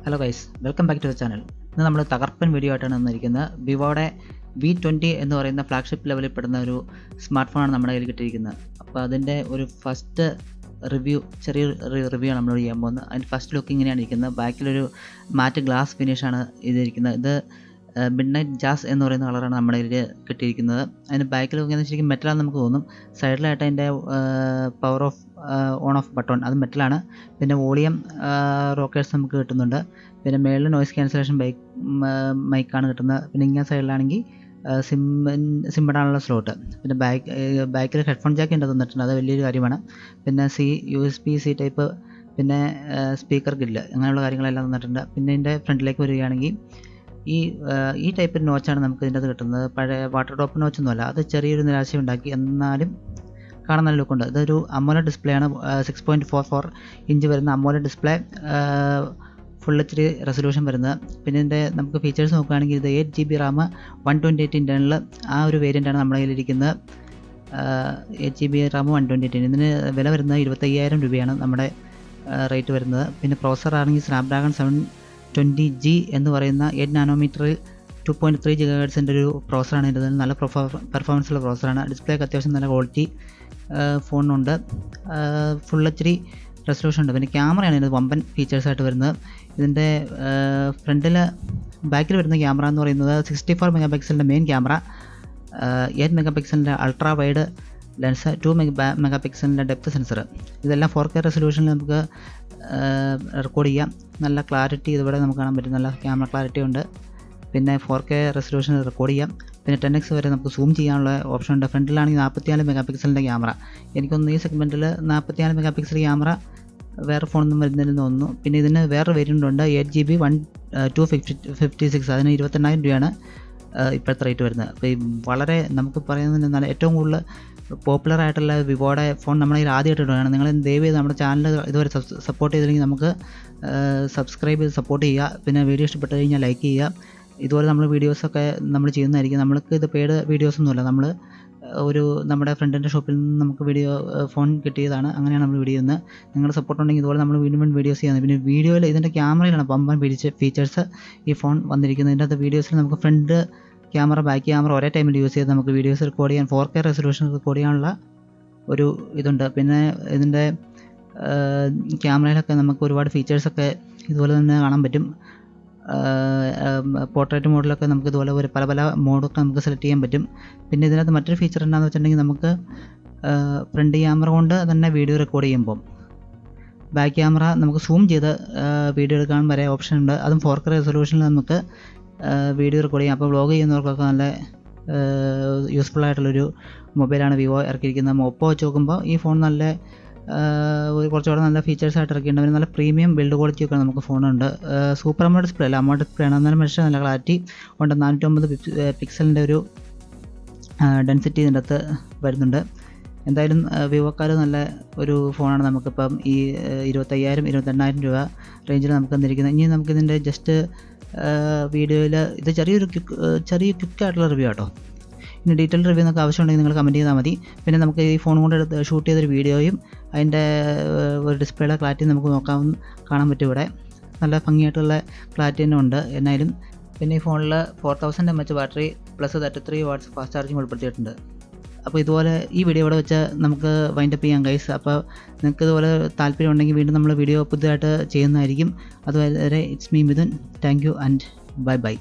Hello guys, welcome back to the channel. ഇന്ന് നമ്മൾ തകർപ്പൻ വീഡിയോ ആയിട്ടാണ് വന്നിരിക്കുന്നത്. വിവോയുടെ V20 എന്ന് പറയുന്ന ഫ്ലാഗ്ഷിപ്പ് ലെവലിൽ പെടുന്ന ഒരു സ്മാർട്ട് ഫോണാണ് നമ്മുടെ കയ്യിൽ കിട്ടിയിരിക്കുന്നത്. അപ്പോൾ അതിൻ്റെ ഒരു ഫസ്റ്റ് റിവ്യൂ, ചെറിയ റിവ്യൂ ആണ് നമ്മൾ ചെയ്യാൻ പോകുന്നത്. അതിൻ്റെ ഫസ്റ്റ് ലുക്ക് ഇങ്ങനെയാണ് ഇരിക്കുന്നത്. ബാക്കിലൊരു മാറ്റ് ഗ്ലാസ് ഫിനിഷാണ് ഇതിരിക്കുന്നത്. ഇത് മിഡ് നൈറ്റ് ജാസ് എന്ന് പറയുന്ന കളറാണ് നമ്മുടെ കയ്യിൽ കിട്ടിയിരിക്കുന്നത്. അതിന് ബാക്കിൽ നോക്കിയാൽ ശരിക്കും മെറ്റലാണെന്ന് നമുക്ക് തോന്നും. സൈഡിലായിട്ട് അതിൻ്റെ power of on of button അത് മെറ്റലാണ്. പിന്നെ വോളിയം റോക്കേഴ്സ് നമുക്ക് കിട്ടുന്നുണ്ട്. പിന്നെ മേളിൽ നോയ്സ് ക്യാൻസലേഷൻ മൈക്കാണ് കിട്ടുന്നത്. പിന്നെ ഇങ്ങനെ സൈഡിലാണെങ്കിൽ സിം ഇടാനുള്ള സ്ലോട്ട്. പിന്നെ ബാക്കിൽ ഹെഡ്ഫോൺ ജാക്ക് ഉണ്ട് തന്നിട്ടുണ്ട്, അത് വലിയൊരു കാര്യമാണ്. പിന്നെ USB-C ടൈപ്പ്, പിന്നെ സ്പീക്കർ ഗില്ല്, അങ്ങനെയുള്ള കാര്യങ്ങളെല്ലാം തന്നിട്ടുണ്ട്. പിന്നെ ഇതിൻ്റെ ഫ്രണ്ടിലേക്ക് വരികയാണെങ്കിൽ ഈ ടൈപ്പ് നോച്ചാണ് നമുക്ക് ഇതിൻ്റെ അത് കിട്ടുന്നത്. പഴയ വാട്ടർ ഡ്രോപ്പ് നോച്ചൊന്നുമല്ല, അത് ചെറിയൊരു നിരാശയുണ്ടാക്കി, എന്നാലും കാണാൻ നല്ല ലുക്കുണ്ട്. ഇതൊരു AMOLED ഡിസ്പ്ലേ ആണ്. 6.44 ഇഞ്ച് വരുന്ന AMOLED display, full HD resolution വരുന്നത്. പിന്നെ ഇതിൻ്റെ നമുക്ക് ഫീച്ചേഴ്സ് നോക്കുകയാണെങ്കിൽ ഇത് 8GB RAM, 128 ഇൻറ്റേർണൽ, ആ ഒരു വേരിയൻ്റാണ് നമ്മുടെ കയ്യിലിരിക്കുന്നത്. 8GB RAM 128. ഇതിന് വില വരുന്നത് 25,000 രൂപയാണ് നമ്മുടെ റേറ്റ് വരുന്നത്. പിന്നെ പ്രോസസ്സർ ആണെങ്കിൽ സ്നാപ്ഡ്രാഗൺ 720G എന്ന് പറയുന്ന 8 നാനോമീറ്ററിൽ 2.3 GHz ഒരു പ്രോസസ്സറാണ് ഇതിൻ്റെ. നല്ല പെർഫോമൻസ് ഉള്ള പ്രോസസ്സറാണ്. ഡിസ്പ്ലേക്ക് അത്യാവശ്യം നല്ല ക്വാളിറ്റി ഫോണുണ്ട്. ഫുൾ HD റെസൊല്യൂഷൻ ഉണ്ട്. പിന്നെ ക്യാമറയാണ് ഇതിന് വമ്പൻ ഫീച്ചേഴ്സായിട്ട് വരുന്നത്. ഇതിൻ്റെ ബാക്കിൽ വരുന്ന ക്യാമറ എന്ന് പറയുന്നത് 64 മെഗാപിക്സലിൻ്റെ മെയിൻ ക്യാമറ, 8 മെഗാപിക്സലിൻ്റെ അൾട്രാ വൈഡ് ലെൻസ്, 2 മെഗാപിക്സലിൻ്റെ ഡെപ്ത് സെൻസർ. ഇതെല്ലാം 4K റെസൊല്യൂഷനിൽ നമുക്ക് റെക്കോർഡ് ചെയ്യാം. നല്ല ക്ലാരിറ്റി ഇതിവിടെ നമുക്ക് കാണാൻ പറ്റും. നല്ല ക്യാമറ ക്ലാരിറ്റി ഉണ്ട്. പിന്നെ 4K റെസൊല്യൂഷനിൽ റെക്കോർഡ് ചെയ്യാം. പിന്നെ 10x വരെ നമുക്ക് സൂം ചെയ്യാനുള്ള ഓപ്ഷൻ ഉണ്ട്. ഫ്രണ്ടിലാണെങ്കിൽ 44 മെഗാപിക്സലിൻ്റെ ക്യാമറ. എനിക്കൊന്ന് ഈ സെഗ്മെൻറ്റിൽ 44 മെഗാപിക്സൽ ക്യാമറ വേറെ ഫോണൊന്നും വരുന്നതിന് തോന്നുന്നു. പിന്നെ ഇതിന് വേറെ വേരിയൻ്റ് ഉണ്ട്, 8GB 256. അതിന് 28,000 രൂപയാണ് ഇപ്പോഴത്തെ റേറ്റ് വരുന്നത്. അപ്പോൾ ഈ വളരെ നമുക്ക് പറയുന്നതിന് നല്ല ഏറ്റവും കൂടുതൽ പോപ്പുലർ ആയിട്ടുള്ള വിവോയുടെ ഫോൺ നമ്മുടെ കയ്യിൽ ആദ്യമായിട്ട് ഇടുകയാണ്. നിങ്ങൾ ദയവ് ചെയ്ത് നമ്മുടെ ചാനൽ ഇതുവരെ സപ്പോർട്ട് ചെയ്തില്ലെങ്കിൽ നമുക്ക് സബ്സ്ക്രൈബ് ചെയ്ത് സപ്പോർട്ട് ചെയ്യുക. പിന്നെ വീഡിയോ ഇഷ്ടപ്പെട്ട് കഴിഞ്ഞാൽ ലൈക്ക് ചെയ്യുക. ഇതുപോലെ നമ്മൾ വീഡിയോസൊക്കെ നമ്മൾ ചെയ്യുന്നതായിരിക്കും. നമ്മൾക്ക് ഇത് പെയ്ഡ് വീഡിയോസൊന്നുമില്ല, നമ്മൾ നമ്മുടെ ഫ്രണ്ടിൻ്റെ ഷോപ്പിൽ നിന്ന് നമുക്ക് ഫോൺ കിട്ടിയതാണ്. അങ്ങനെയാണ് നമ്മൾ വീഡിയോ ചെയ്യുന്നത്. നിങ്ങളുടെ സപ്പോർട്ട് ഉണ്ടെങ്കിൽ ഇതുപോലെ നമ്മൾ വീണ്ടും വീഡിയോസ് ചെയ്യുന്നത്. പിന്നെ വീഡിയോയിൽ ഇതിൻ്റെ ക്യാമറയിലാണ് പമ്പൻ ഫീച്ചേഴ്സ് ഈ ഫോൺ വന്നിരിക്കുന്നത്. ഇതിൻ്റെ അകത്ത് വീഡിയോസിൽ നമുക്ക് ഫ്രണ്ട് ക്യാമറ, ബാക്ക് ക്യാമറ ഒരേ ടൈമിൽ യൂസ് ചെയ്ത് നമുക്ക് വീഡിയോസ് റെക്കോർഡ് ചെയ്യാൻ, 4K റെസൊല്യൂഷൻ റെക്കോർഡ് ചെയ്യാനുള്ള ഒരു ഇതുണ്ട്. പിന്നെ ഇതിൻ്റെ ക്യാമറയിലൊക്കെ നമുക്ക് ഒരുപാട് ഫീച്ചേഴ്സൊക്കെ ഇതുപോലെ തന്നെ കാണാൻ പറ്റും. പോർട്രേറ്റ് മോഡിലൊക്കെ നമുക്ക് ഇതുപോലെ പല മോഡൊക്കെ നമുക്ക് സെലക്ട് ചെയ്യാൻ പറ്റും. പിന്നെ ഇതിനകത്ത് മറ്റൊരു ഫീച്ചർ എന്താണെന്ന് വെച്ചിട്ടുണ്ടെങ്കിൽ നമുക്ക് ഫ്രണ്ട് ക്യാമറ കൊണ്ട് തന്നെ വീഡിയോ റെക്കോർഡ് ചെയ്യുമ്പോൾ ബാക്ക് ക്യാമറ നമുക്ക് സൂം ചെയ്ത് വീഡിയോ എടുക്കാൻ വരെ ഓപ്ഷൻ ഉണ്ട്. അതും 4K റെസൊല്യൂഷനിൽ നമുക്ക് വീഡിയോ റെക്കോർഡ് ചെയ്യാം. അപ്പോൾ വ്ളോഗ് ചെയ്യുന്നവർക്കൊക്കെ നല്ല യൂസ്ഫുൾ ആയിട്ടുള്ളൊരു മൊബൈലാണ് വിവോ ഇറക്കിയിരിക്കുന്നത്. ഒപ്പോ വെച്ച് നോക്കുമ്പോൾ ഈ ഫോൺ നല്ല കുറച്ചുകൂടെ നല്ല ഫീച്ചേഴ്സായിട്ട് ഇറക്കിയിട്ടുണ്ട്. പിന്നെ നല്ല പ്രീമിയം ബിൽഡ് ക്വാളിറ്റി ഒക്കെ നമുക്ക് ഫോണുണ്ട്. സൂപ്പർ AMOLED ഡിസ്പ്ലേ അല്ല, AMOLED ഡിസ്പ്ലേ ആണ്. എന്നാലും പക്ഷേ നല്ല ക്ലാരിറ്റി ഉണ്ട്. 409 പിക്സലിൻ്റെ ഒരു ഡെൻസിറ്റി ഇതിൻ്റെ അകത്ത് വരുന്നുണ്ട്. എന്തായാലും വിവോക്കാർ നല്ല ഒരു ഫോണാണ് നമുക്കിപ്പം ഈ 25,000-28,000 രൂപ റേഞ്ചിൽ നമുക്ക് തന്നിരിക്കുന്നത്. ഇനി നമുക്കിതിൻ്റെ ജസ്റ്റ് വീഡിയോയിൽ ഇത് ചെറിയ ക്വിക്കായിട്ടുള്ള റിവ്യൂ ആട്ടോ. ഇനി ഡീറ്റെയിൽ റിവ്യൂ നിങ്ങൾക്ക് ആവശ്യമുണ്ടെങ്കിൽ നിങ്ങൾ കമൻറ്റ് ചെയ്താൽ മതി. പിന്നെ നമുക്ക് ഈ ഫോൺ കൊണ്ട് ഷൂട്ട് ചെയ്തൊരു വീഡിയോയും അതിൻ്റെ ഒരു ഡിസ്പ്ലേയുടെ ക്ലാരിറ്റി നമുക്ക് കാണാൻ പറ്റും. ഇവിടെ നല്ല ഭംഗിയായിട്ടുള്ള ക്ലാരിറ്റി തന്നെ ഉണ്ട് എന്നാലും. പിന്നെ ഈ ഫോണിൽ 4000 mAh battery plus 33 watts fast charging ഉൾപ്പെടുത്തിയിട്ടുണ്ട്. അപ്പോൾ ഇതുപോലെ ഈ വീഡിയോ ഇവിടെ വെച്ച് നമുക്ക് വൈൻഡപ്പ് ചെയ്യാം ഗൈസ്. അപ്പോൾ നിങ്ങൾക്ക് ഇതുപോലെ താല്പര്യം ഉണ്ടെങ്കിൽ വീണ്ടും നമ്മൾ വീഡിയോ പുതുതായിട്ട് ചെയ്യുന്നതായിരിക്കും. അതുവരെ it's me Mithun. Thank you and by.